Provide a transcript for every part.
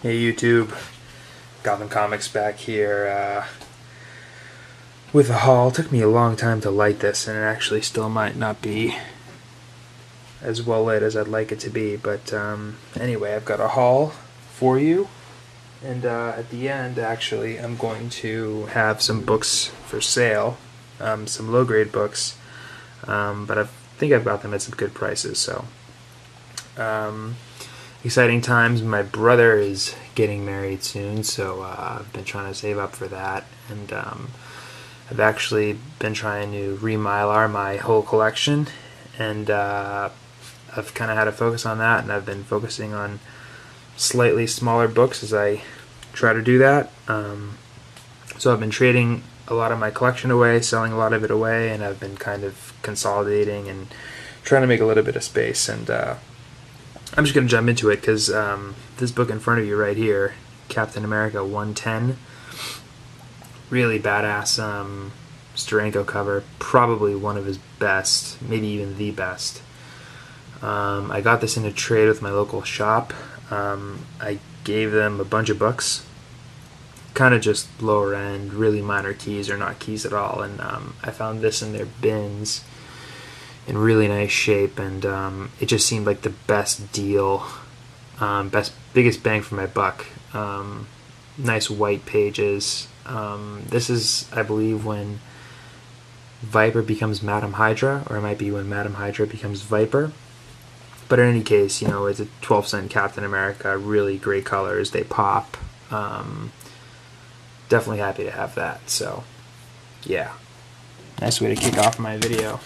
Hey YouTube, Gotham Comics back here with a haul. It took me a long time to light this, and it actually still might not be as well lit as I'd like it to be. But anyway, I've got a haul for you, and at the end, actually, I'm going to have some books for sale, some low-grade books, but I think I've got them at some good prices. So. Exciting times. My brother is getting married soon, so I've been trying to save up for that, and I've actually been trying to re-mylar my whole collection, and I've kind of had to focus on that, and I've been focusing on slightly smaller books as I try to do that. So I've been trading a lot of my collection away, selling a lot of it away, and I've been kind of consolidating and trying to make a little bit of space, and I'm just going to jump into it because this book in front of you right here, Captain America 110, really badass Steranko cover, probably one of his best, maybe even the best. I got this in a trade with my local shop. I gave them a bunch of books, kind of just lower end, really minor keys or not keys at all, and I found this in their bins in really nice shape, and it just seemed like the best deal, biggest bang for my buck. Nice white pages. This is, I believe, when Viper becomes Madam Hydra, or it might be when Madam Hydra becomes Viper. But in any case, you know, it's a 12-cent Captain America, really great colors, they pop. Definitely happy to have that, so yeah. Nice way to kick off my video.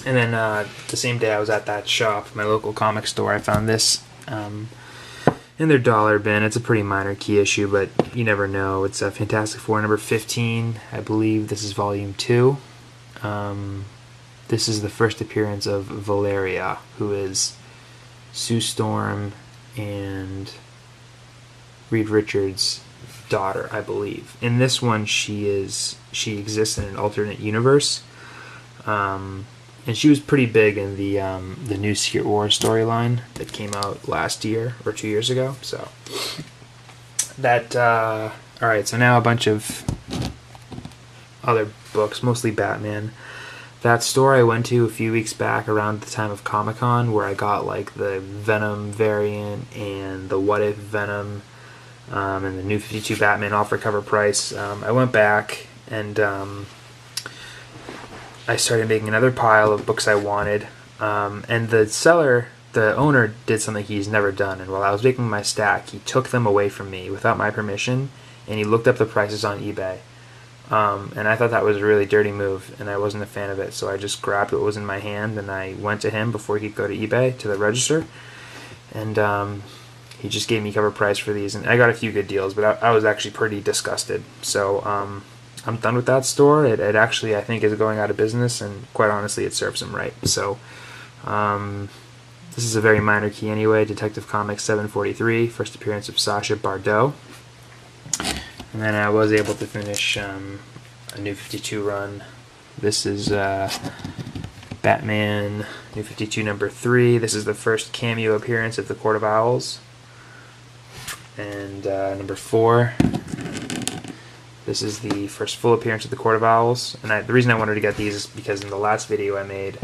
And then the same day I was at that shop, my local comic store, I found this in their dollar bin. It's a pretty minor key issue, but you never know. It's a Fantastic Four number 15. I believe this is volume 2. This is the first appearance of Valeria, who is Sue Storm and Reed Richards' daughter, I believe. In this one, she exists in an alternate universe. And she was pretty big in the new Secret Wars storyline that came out last year or 2 years ago. So that all right. So now a bunch of other books, mostly Batman. That store I went to a few weeks back around the time of Comic-Con, where I got like the Venom variant and the What If Venom and the New 52 Batman off for cover price. I went back and I started making another pile of books I wanted, and the owner did something he's never done, and while I was making my stack, he took them away from me without my permission, and he looked up the prices on eBay, and I thought that was a really dirty move, and I wasn't a fan of it, so I just grabbed what was in my hand, and I went to him before he could go to eBay, to the register, and he just gave me cover price for these, and I got a few good deals, but I was actually pretty disgusted, so I'm done with that store. It actually, I think, is going out of business, and quite honestly, it serves them right. So, this is a very minor key anyway. Detective Comics 743, first appearance of Sacha Bardot. And then I was able to finish a New 52 run. This is Batman New 52 number 3. This is the first cameo appearance of the Court of Owls. And number 4. This is the first full appearance of the Court of Owls, and the reason I wanted to get these is because in the last video I made,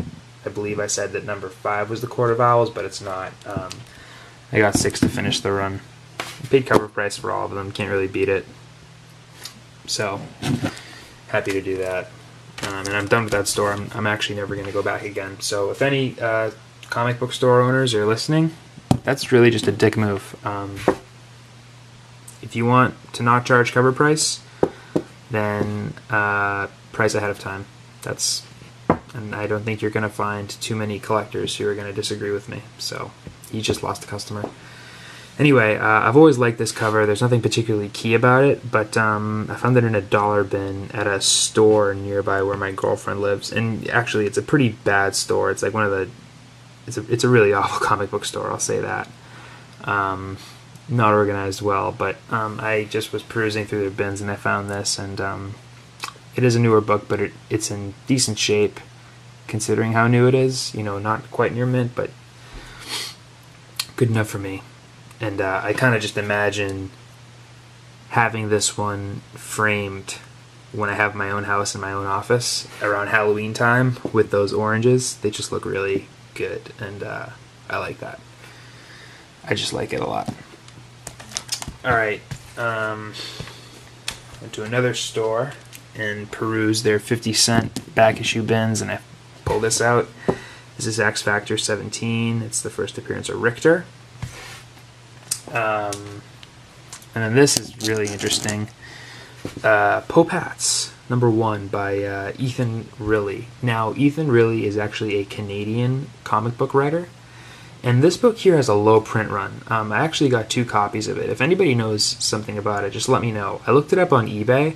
I believe I said that number 5 was the Court of Owls, but it's not. I got 6 to finish the run. I paid cover price for all of them, can't really beat it. So, happy to do that. And I'm done with that store. I'm actually never going to go back again. So if any comic book store owners are listening, that's really just a dick move. If you want to not charge cover price, then price ahead of time. And I don't think you're going to find too many collectors who are going to disagree with me. So you just lost a customer. Anyway, I've always liked this cover. There's nothing particularly key about it, but I found it in a dollar bin at a store nearby where my girlfriend lives. And actually, it's a pretty bad store. It's like one of the. It's a really awful comic book store. I'll say that. Not organized well, but I just was perusing through their bins and I found this, and it is a newer book, but it's in decent shape considering how new it is. You know, not quite near mint, but good enough for me. And I kind of just imagine having this one framed when I have my own house and my own office around Halloween time with those oranges. They just look really good, and I like that. I just like it a lot. Alright, went to another store and perused their 50-cent back issue bins, and I pulled this out. This is X Factor 17. It's the first appearance of Richter. And then this is really interesting. Pope Hats, #1 by Ethan Riley. Now, Ethan Riley is actually a Canadian comic book writer, and this book here has a low print run. I actually got 2 copies of it. If anybody knows something about it, just let me know. I looked it up on eBay,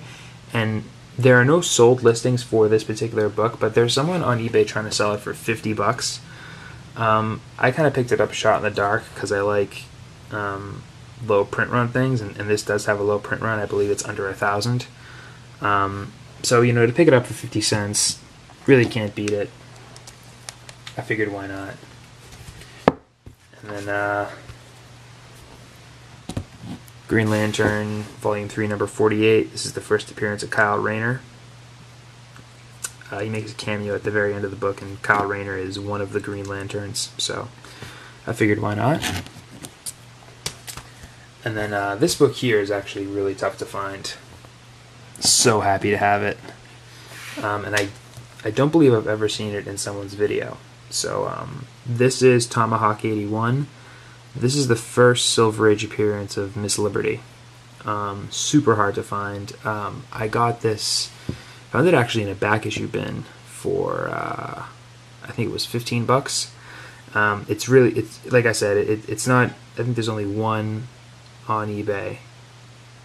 and there are no sold listings for this particular book, but there's someone on eBay trying to sell it for $50. I kind of picked it up shot in the dark because I like low print run things, and this does have a low print run. I believe it's under 1,000. So, you know, to pick it up for 50 cents, really can't beat it. I figured, why not? And then Green Lantern, Volume 3, number 48. This is the first appearance of Kyle Rayner. He makes a cameo at the very end of the book, and Kyle Rayner is one of the Green Lanterns, so I figured, why not? And then this book here is actually really tough to find. So happy to have it. And I don't believe I've ever seen it in someone's video. So this is Tomahawk 81. This is the first Silver Age appearance of Miss Liberty. Super hard to find. I got this, found it actually in a back issue bin for, I think it was $15. It's really, it's like I said, it's not, I think there's only one on eBay,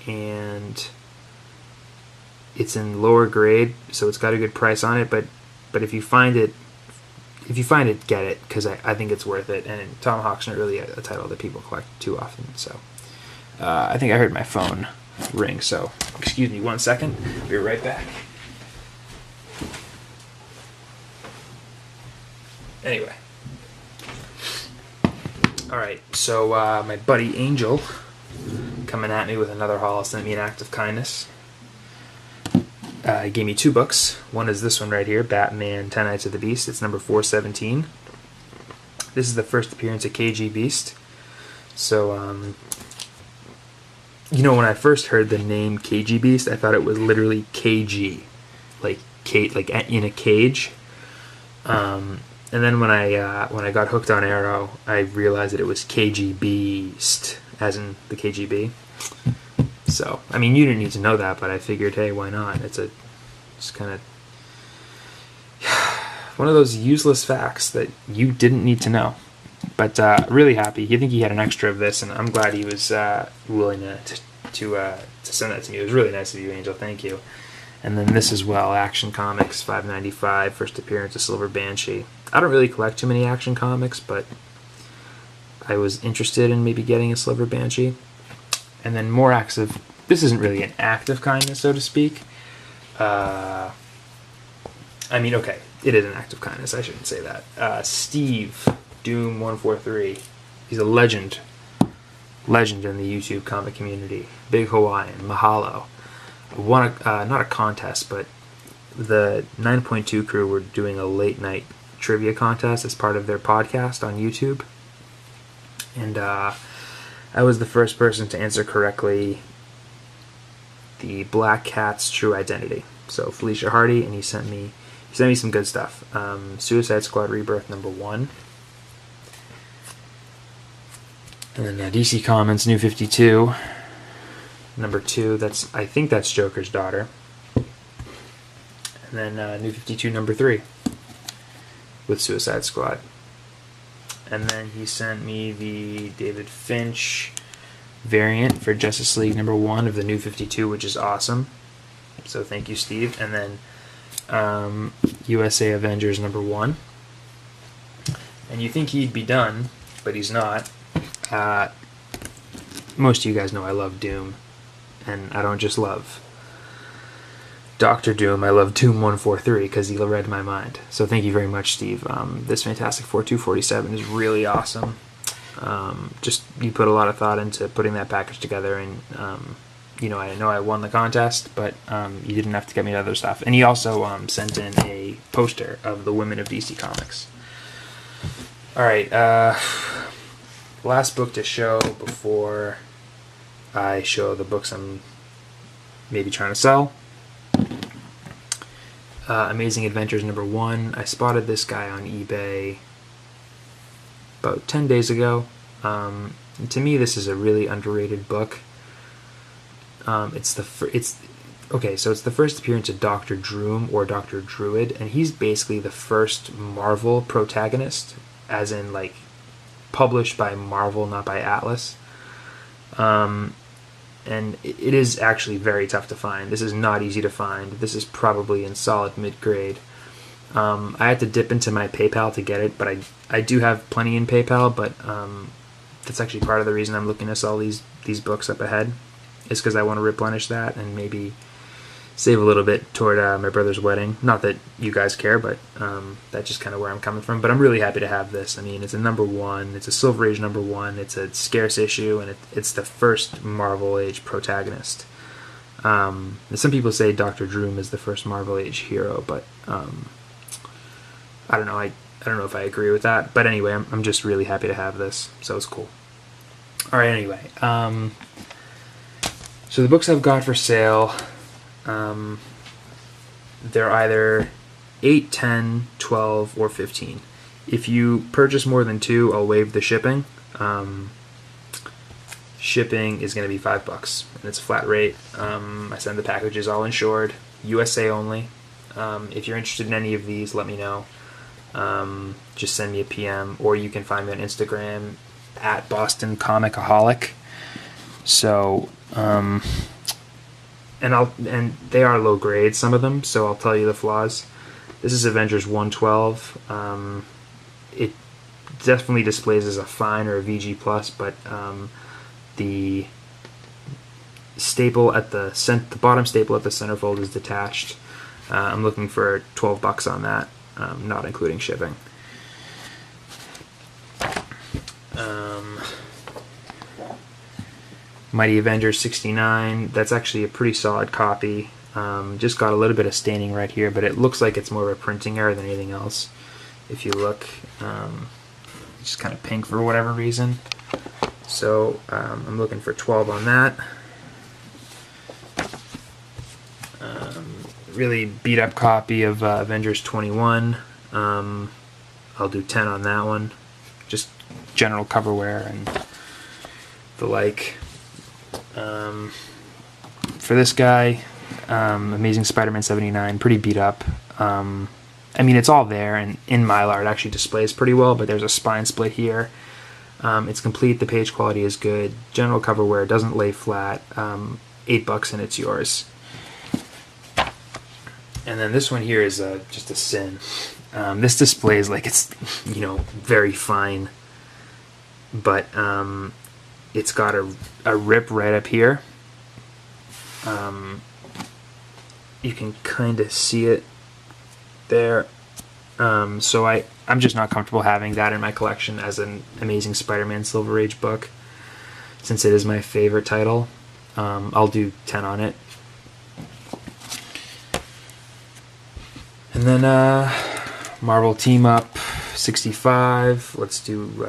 and it's in lower grade, so it's got a good price on it, but if you find it, get it, because I think it's worth it, and Tomahawk's not really a title that people collect too often. So I think I heard my phone ring, so excuse me 1 second, I'll be right back. Anyway, alright, so my buddy Angel coming at me with another haul, sent me an act of kindness. He gave me 2 books. One is this one right here, Batman 10 Nights of the Beast. It's number 417. This is the first appearance of KG Beast. So, you know, when I first heard the name KG Beast, I thought it was literally KG, like in a cage. And then when I got hooked on Arrow, I realized that it was KG Beast, as in the KGB. So, I mean, you didn't need to know that, but I figured, hey, why not? It's kind of one of those useless facts that you didn't need to know. But really happy. I think he had an extra of this, and I'm glad he was willing to send that to me. It was really nice of you, Angel. Thank you. And then this as well, Action Comics 595, first appearance of Silver Banshee. I don't really collect too many Action Comics, but I was interested in maybe getting a Silver Banshee. And then more acts of, this isn't really an act of kindness, so to speak. I mean, okay, it is an act of kindness, I shouldn't say that. Steve, Doom 143, he's a legend in the YouTube comic community. Big Hawaiian, mahalo. Won not a contest, but the 9.2 crew were doing a late night trivia contest as part of their podcast on YouTube. And I was the first person to answer correctly the Black Cat's true identity. So Felicia Hardy, and he sent me some good stuff. Suicide Squad Rebirth #1. And then DC Comics New 52 #2. I think that's Joker's daughter. And then New 52 #3 with Suicide Squad. And then he sent me the David Finch variant for Justice League #1 of the New 52, which is awesome. So thank you, Steve. And then USA Avengers #1. And you think he'd be done, but he's not. Most of you guys know I love Doom. And I don't just love Dr. Doom, I love Doom 143 because he read my mind. So thank you very much, Steve. This Fantastic Four 247 is really awesome. Just you put a lot of thought into putting that package together, and you know I won the contest, but you didn't have to get me other stuff. And he also sent in a poster of the Women of DC Comics. All right, last book to show before I show the books I'm maybe trying to sell. Amazing Adventures #1. I spotted this guy on eBay about 10 days ago. To me, this is a really underrated book. It's the first appearance of Dr. Droom, or Dr. Druid, and he's basically the first Marvel protagonist, as in like published by Marvel, not by Atlas. And it is actually very tough to find. This is not easy to find. This is probably in solid mid-grade. I had to dip into my PayPal to get it, but I do have plenty in PayPal, but that's actually part of the reason I'm looking to sell these books up ahead, is because I want to replenish that and maybe save a little bit toward my brother's wedding. Not that you guys care, but that's just kind of where I'm coming from. But I'm really happy to have this. I mean, it's a #1. It's a Silver Age #1. It's a scarce issue, and it's the first Marvel Age protagonist. Some people say Dr. Droom is the first Marvel Age hero, but I don't know. I don't know if I agree with that. But anyway, I'm just really happy to have this, so it's cool. All right. Anyway, so the books I've got for sale. They're either 8, 10, 12, or 15. If you purchase more than 2, I'll waive the shipping. Shipping is going to be $5, and it's a flat rate. I send the packages all insured, USA only. If you're interested in any of these, let me know. Just send me a PM, or you can find me on Instagram at Boston Comicaholic. So, and they are low grade, some of them, so I'll tell you the flaws. This is Avengers 112. It definitely displays as a fine or a VG+, but the staple at the bottom staple at the centerfold is detached. I'm looking for $12 on that, not including shipping. Mighty Avengers 69, that's actually a pretty solid copy. Just got a little bit of staining right here, but it looks like it's more of a printing error than anything else. If you look, it's just kind of pink for whatever reason. So I'm looking for 12 on that. Really beat up copy of Avengers 21. I'll do 10 on that one. Just general cover wear and the like. For this guy, Amazing Spider-Man 79, pretty beat up. I mean, it's all there, and in Mylar it actually displays pretty well, but there's a spine split here. It's complete, the page quality is good, general cover wear, doesn't lay flat, $8 and it's yours. And then this one here is just a sin. This displays like it's, very fine, but it's got a rip right up here. You can kind of see it there. So I'm just not comfortable having that in my collection as an Amazing Spider-Man Silver Age book, since it is my favorite title. I'll do 10 on it. And then Marvel Team Up 65. Let's do,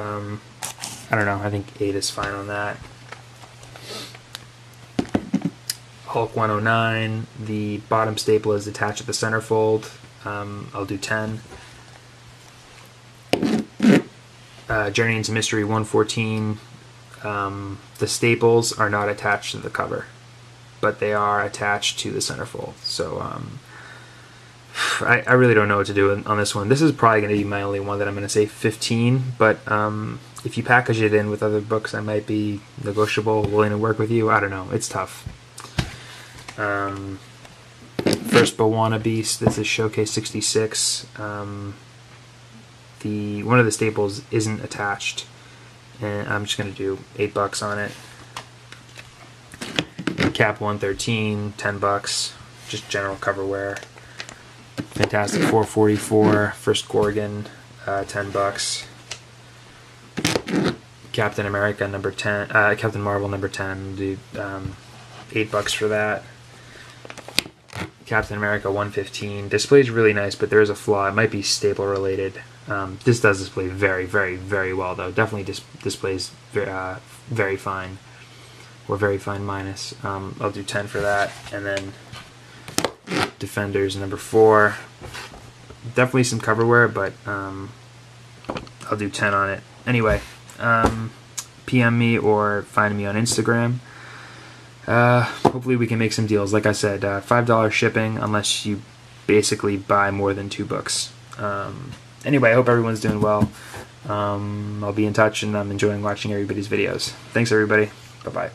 I don't know, I think 8 is fine on that. Hulk 109, the bottom staple is attached to the centerfold. I'll do 10. Journey into Mystery 114, the staples are not attached to the cover, but they are attached to the centerfold. So I really don't know what to do on this one. This is probably going to be my only one that I'm going to say 15, but if you package it in with other books, I might be negotiable, willing to work with you. I don't know. It's tough. First Bwana Beast, this is Showcase 66. One of the staples isn't attached, and I'm just going to do $8 on it. Cap 113, $10, just general cover wear. Fantastic 444, First Gorgon, $10. Captain America number 10, Captain Marvel number 10, do $8 for that. Captain America 115. Display's really nice, but there is a flaw. It might be staple related. This does display very, very, very well, though. Definitely displays very fine, or very fine minus. I'll do 10 for that. And then Defenders number 4. Definitely some cover wear, but I'll do 10 on it. Anyway, PM me or find me on Instagram. Hopefully we can make some deals. Like I said, $5 shipping unless you basically buy more than 2 books. Anyway, I hope everyone's doing well. I'll be in touch, and I'm enjoying watching everybody's videos. Thanks, everybody. Bye-bye.